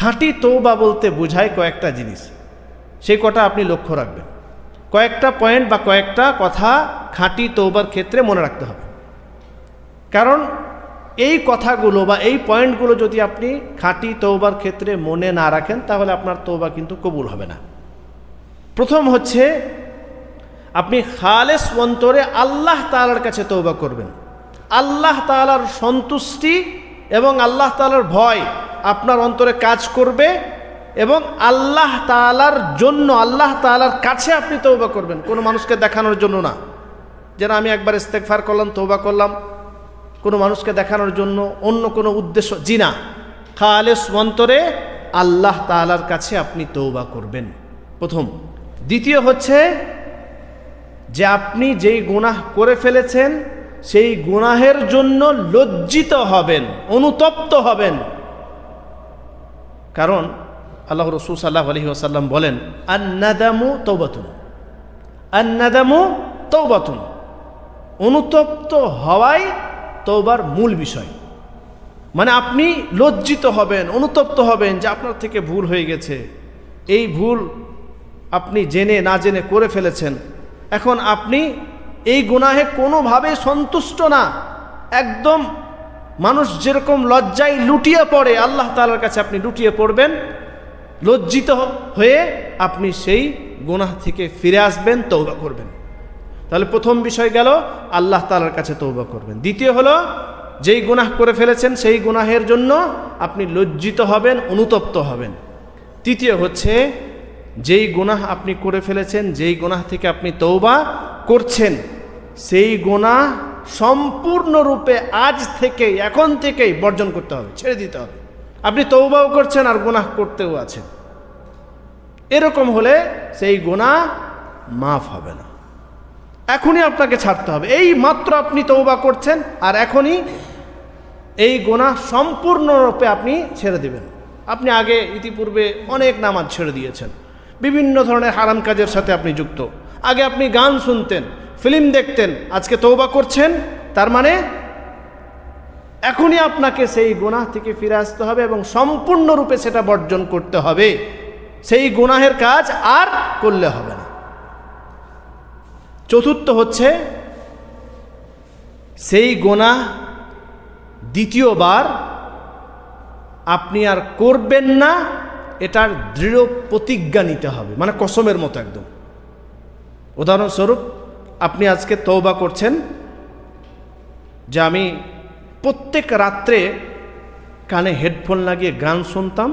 খাঁটি তওবা বলতে বোঝায় কয়েকটা জিনিস, সেই কটা আপনি লক্ষ্য রাখবেন। কয়েকটা পয়েন্ট বা কয়েকটা কথা খাঁটি তওবার ক্ষেত্রে মনে রাখতে হবে। কারণ এই কথাগুলো বা এই পয়েন্টগুলো যদি আপনি খাঁটি তওবার ক্ষেত্রে মনে না রাখেন তাহলে আপনার তওবা কিন্তু কবুল হবে না। প্রথম হচ্ছে, আপনি খালেস অন্তরে আল্লাহ তাআলার কাছে তওবা করবেন। আল্লাহ তাআলার সন্তুষ্টি এবং আল্লাহ তাআলার ভয় আপনার অন্তরে কাজ করবে এবং আল্লাহ তাআলার জন্য, আল্লাহ তাআলার কাছে আপনি তওবা করবেন, কোনো মানুষকে দেখানোর জন্য না। যেন আমি একবার ইস্তেগফার করলাম, তওবা করলাম, কোনো মানুষকে দেখানোর জন্য, অন্য কোনো উদ্দেশ্য, জি না। খালেস অন্তরে আল্লাহ তাআলার কাছে আপনি তওবা করবেন, প্রথম। দ্বিতীয় হচ্ছে যে আপনি যেই গুনাহ করে ফেলেছেন সেই গুনাহের জন্য লজ্জিত হবেন, অনুতপ্ত হবেন। কারণ আল্লাহ রাসূল সাল্লাল্লাহু আলাইহি ওয়াসাল্লাম বলেন, আন-নাদামু তাওবাতুন, আন-নাদামু তাওবাতুন। অনুতপ্ত হওয়াই তওবার মূল বিষয়। মানে আপনি লজ্জিত হবেন, অনুতপ্ত হবেন যে আপনার থেকে ভুল হয়ে গেছে, এই ভুল আপনি জেনে না জেনে করে ফেলেছেন। এখন আপনি এই গুনাহে কোনোভাবে সন্তুষ্ট না, একদম মানুষ যেরকম লজ্জায় লুটিয়ে পড়ে, আল্লাহ তাআলার কাছে আপনি লুটিয়ে পড়বেন, লজ্জিত হয়ে আপনি সেই গুনাহ থেকে ফিরে আসবেন, তওবা করবেন। তাহলে প্রথম বিষয় গেল, আল্লাহ তাআলার কাছে তওবা করবেন। দ্বিতীয় হলো, যেই গুনাহ করে ফেলেছেন সেই গুনাহের জন্য আপনি লজ্জিত হবেন, অনুতপ্ত হবেন। তৃতীয় হচ্ছে, যেই গুনাহ আপনি করে ফেলেছেন, যেই গুনাহ থেকে আপনি তওবা করছেন, সেই গুনাহ সম্পূর্ণরূপে আজ থেকে, এখন থেকেই বর্জন করতে হবে, ছেড়ে দিতে হবে। আপনি তওবাও করছেন আর গুনাহ করতেও আছেন, এরকম হলে সেই গুনাহ মাফ হবে না। এখনই আপনাকে ছাড়তে হবে। এই মাত্র আপনি তওবা করছেন আর এখনই এই গুনাহ সম্পূর্ণরূপে আপনি ছেড়ে দিবেন। আপনি আগে ইতিপূর্বে অনেক নামাজ ছেড়ে দিয়েছেন, বিভিন্ন ধরনের হারাম কাজের সাথে আপনি যুক্ত, আগে আপনি গান শুনতেন, ফিল্ম দেখতেন, আজকে তওবা করছেন, তার মানে এখনই আপনাকে সেই গুনাহ থেকে ফিরে আসতে হবে এবং সম্পূর্ণরূপে সেটা বর্জন করতে হবে। সেই গুনাহের কাজ আর করলে হবে না। চতুর্থ হচ্ছে, সেই গুনাহ দ্বিতীয়বার আপনি আর করবেন না, এটার দৃঢ় প্রতিজ্ঞা নিতে হবে, মানে কসমের মতো একদম। উদাহরণস্বরূপ, আপনি আজকে তওবা করছেন যে আমি প্রত্যেক রাত্রে কানে হেডফোন লাগিয়ে গান শুনতাম,